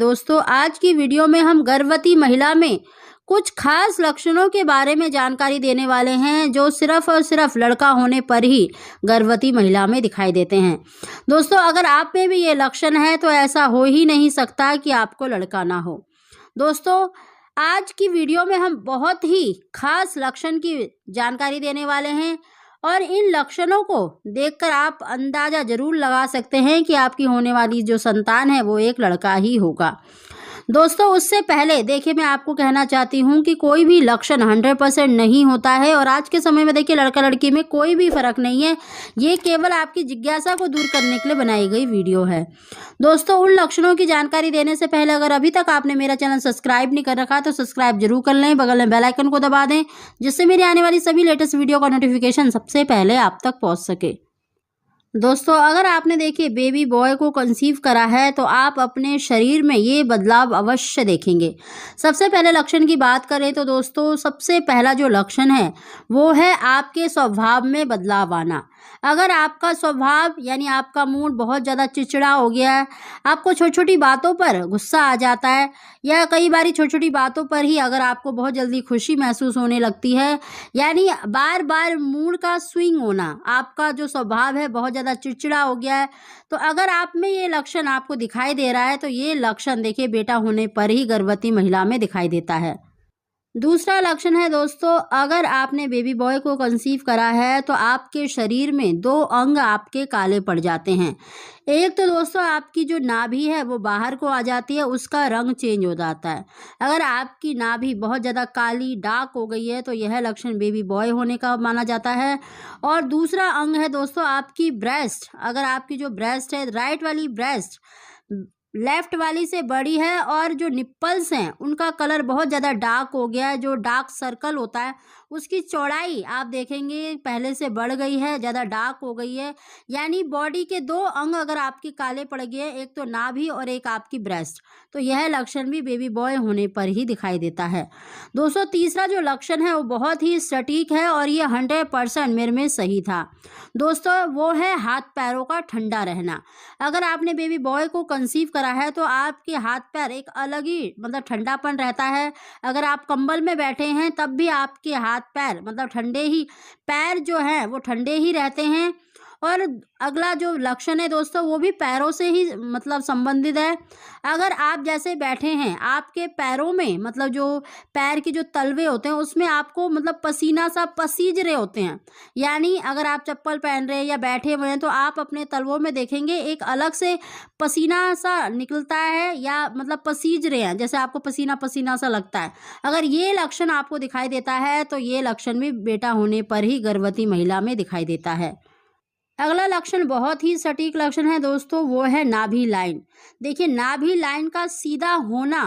दोस्तों, आज की वीडियो में हम गर्भवती महिला में कुछ खास लक्षणों के बारे में जानकारी देने वाले हैं जो सिर्फ और सिर्फ लड़का होने पर ही गर्भवती महिला में दिखाई देते हैं। दोस्तों, अगर आप में भी ये लक्षण है तो ऐसा हो ही नहीं सकता कि आपको लड़का ना हो। दोस्तों, आज की वीडियो में हम बहुत ही खास लक्षण की जानकारी देने वाले हैं और इन लक्षणों को देखकर आप अंदाजा जरूर लगा सकते हैं कि आपकी होने वाली जो संतान है वो एक लड़का ही होगा। दोस्तों, उससे पहले देखिए, मैं आपको कहना चाहती हूँ कि कोई भी लक्षण 100% नहीं होता है और आज के समय में देखिए लड़का लड़की में कोई भी फर्क नहीं है। ये केवल आपकी जिज्ञासा को दूर करने के लिए बनाई गई वीडियो है। दोस्तों, उन लक्षणों की जानकारी देने से पहले अगर अभी तक आपने मेरा चैनल सब्सक्राइब नहीं कर रखा तो सब्सक्राइब जरूर कर लें, बगल में बेल आइकन को दबा दें जिससे मेरी आने वाली सभी लेटेस्ट वीडियो का नोटिफिकेशन सबसे पहले आप तक पहुँच सके। दोस्तों, अगर आपने देखिए बेबी बॉय को कंसीव करा है तो आप अपने शरीर में ये बदलाव अवश्य देखेंगे। सबसे पहले लक्षण की बात करें तो दोस्तों, सबसे पहला जो लक्षण है वो है आपके स्वभाव में बदलाव आना। अगर आपका स्वभाव यानी आपका मूड बहुत ज़्यादा चिड़चिड़ा हो गया है, आपको छोटी छोटी बातों पर गुस्सा आ जाता है या कई बारी छोटी छोटी बातों पर ही अगर आपको बहुत जल्दी खुशी महसूस होने लगती है, यानी बार बार मूड का स्विंग होना, आपका जो स्वभाव है बहुत ज़्यादा चिड़चिड़ा हो गया है, तो अगर आप में ये लक्षण आपको दिखाई दे रहा है तो ये लक्षण देखिए बेटा होने पर ही गर्भवती महिला में दिखाई देता है। दूसरा लक्षण है दोस्तों, अगर आपने बेबी बॉय को कंसीव करा है तो आपके शरीर में 2 अंग आपके काले पड़ जाते हैं। एक तो दोस्तों आपकी जो नाभि है वो बाहर को आ जाती है, उसका रंग चेंज हो जाता है। अगर आपकी नाभि बहुत ज़्यादा काली डार्क हो गई है तो यह लक्षण बेबी बॉय होने का माना जाता है। और दूसरा अंग है दोस्तों आपकी ब्रेस्ट। अगर आपकी जो ब्रेस्ट है, राइट वाली ब्रेस्ट लेफ्ट वाली से बड़ी है और जो निप्पल्स हैं उनका कलर बहुत ज़्यादा डार्क हो गया है, जो डार्क सर्कल होता है उसकी चौड़ाई आप देखेंगे पहले से बढ़ गई है, ज़्यादा डार्क हो गई है। यानी बॉडी के 2 अंग अगर आपके काले पड़ गए हैं, एक तो नाभि और एक आपकी ब्रेस्ट, तो यह लक्षण भी बेबी बॉय होने पर ही दिखाई देता है। दोस्तों, तीसरा जो लक्षण है वो बहुत ही सटीक है और ये 100% मेरे में सही था। दोस्तों, वो है हाथ पैरों का ठंडा रहना। अगर आपने बेबी बॉय को कंसीव करा है तो आपके हाथ पैर एक अलग ही ठंडापन रहता है। अगर आप कंबल में बैठे हैं तब भी आपके हाथ पैर ठंडे ही, पैर जो हैं वो ठंडे ही रहते हैं। और अगला जो लक्षण है दोस्तों वो भी पैरों से ही संबंधित है। अगर आप जैसे बैठे हैं, आपके पैरों में जो पैर के जो तलवे होते हैं उसमें आपको पसीना सा पसीज रहे होते हैं। यानी अगर आप चप्पल पहन रहे हैं या बैठे हुए हैं तो आप अपने तलवों में देखेंगे एक अलग से पसीना सा निकलता है या पसीज रहे हैं, जैसे आपको पसीना पसीना सा लगता है। अगर ये लक्षण आपको दिखाई देता है तो ये लक्षण भी बेटा होने पर ही गर्भवती महिला में दिखाई देता है। अगला लक्षण बहुत ही सटीक लक्षण है दोस्तों, वो है नाभि लाइन। देखिए, नाभि लाइन का सीधा होना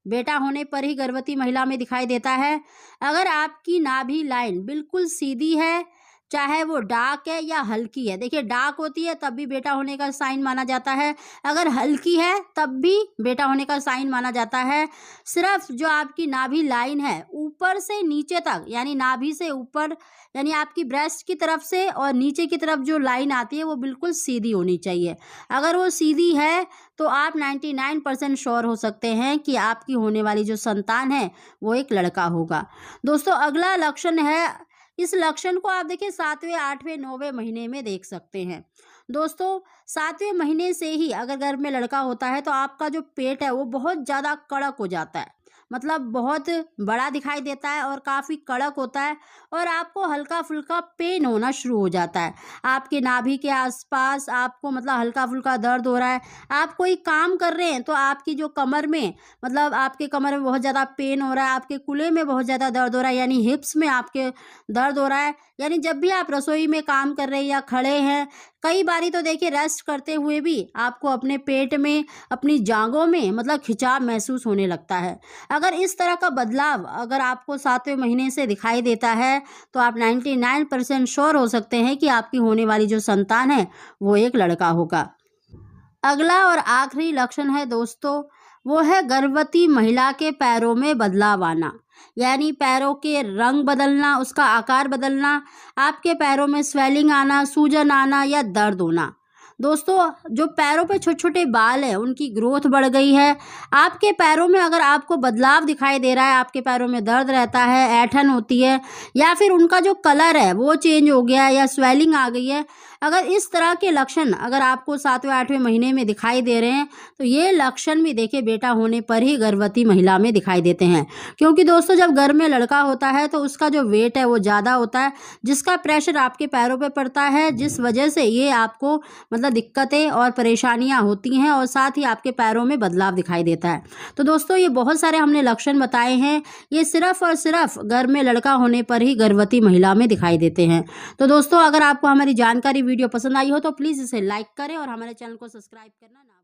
बेटा होने पर ही गर्भवती महिला में दिखाई देता है। अगर आपकी नाभि लाइन बिल्कुल सीधी है, चाहे वो डार्क है या हल्की है, देखिए डार्क होती है तब भी बेटा होने का साइन माना जाता है, अगर हल्की है तब भी बेटा होने का साइन माना जाता है। सिर्फ जो आपकी नाभि लाइन है ऊपर से नीचे तक, यानी नाभि से ऊपर यानी आपकी ब्रेस्ट की तरफ से और नीचे की तरफ जो लाइन आती है वो बिल्कुल सीधी होनी चाहिए। अगर वो सीधी है तो आप 99% श्योर हो सकते हैं कि आपकी होने वाली जो संतान है वो एक लड़का होगा। दोस्तों, अगला लक्षण है, इस लक्षण को आप देखिए 7वें, 8वें, 9वें महीने में देख सकते हैं। दोस्तों, 7वें महीने से ही अगर गर्भ में लड़का होता है तो आपका जो पेट है वो बहुत ज़्यादा कड़क हो जाता है, बहुत बड़ा दिखाई देता है और काफ़ी कड़क होता है और आपको हल्का फुल्का पेन होना शुरू हो जाता है। आपके नाभि के आसपास आपको हल्का फुल्का दर्द हो रहा है। आप कोई काम कर रहे हैं तो आपकी जो कमर में आपके कमर में बहुत ज़्यादा पेन हो रहा है, आपके कूल्हे में बहुत ज़्यादा दर्द हो रहा है, यानी हिप्स में आपके दर्द हो रहा है। यानी जब भी आप रसोई में काम कर रहे हैं या खड़े हैं, कई बारी तो देखिए रेस्ट करते हुए भी आपको अपने पेट में, अपनी जांघों में खिंचाव महसूस होने लगता है। अगर इस तरह का बदलाव अगर आपको 7वें महीने से दिखाई देता है तो आप 99% श्योर हो सकते हैं कि आपकी होने वाली जो संतान है वो एक लड़का होगा। अगला और आखिरी लक्षण है दोस्तों, वो है गर्भवती महिला के पैरों में बदलाव आना। यानी पैरों के रंग बदलना, उसका आकार बदलना, आपके पैरों में स्वेलिंग आना, सूजन आना या दर्द होना। दोस्तों जो पैरों पे छोटे छोटे बाल है उनकी ग्रोथ बढ़ गई है। आपके पैरों में अगर आपको बदलाव दिखाई दे रहा है, आपके पैरों में दर्द रहता है, ऐंठन होती है, या फिर उनका जो कलर है वो चेंज हो गया है या स्वेलिंग आ गई है, अगर इस तरह के लक्षण अगर आपको 7वें 8वें महीने में दिखाई दे रहे हैं तो ये लक्षण भी देखिए बेटा होने पर ही गर्भवती महिला में दिखाई देते हैं। क्योंकि दोस्तों जब गर्भ में लड़का होता है तो उसका जो वेट है वो ज़्यादा होता है, जिसका प्रेशर आपके पैरों पे पड़ता है, जिस वजह से ये आपको मतलब दिक्कतें और परेशानियां होती हैं और साथ ही आपके पैरों में बदलाव दिखाई देता है। तो दोस्तों ये बहुत सारे हमने लक्षण बताए हैं, ये सिर्फ और सिर्फ गर्भ में लड़का होने पर ही गर्भवती महिला में दिखाई देते हैं। तो दोस्तों अगर आपको हमारी जानकारी वीडियो पसंद आई हो तो प्लीज़ इसे लाइक करें और हमारे चैनल को सब्सक्राइब करना ना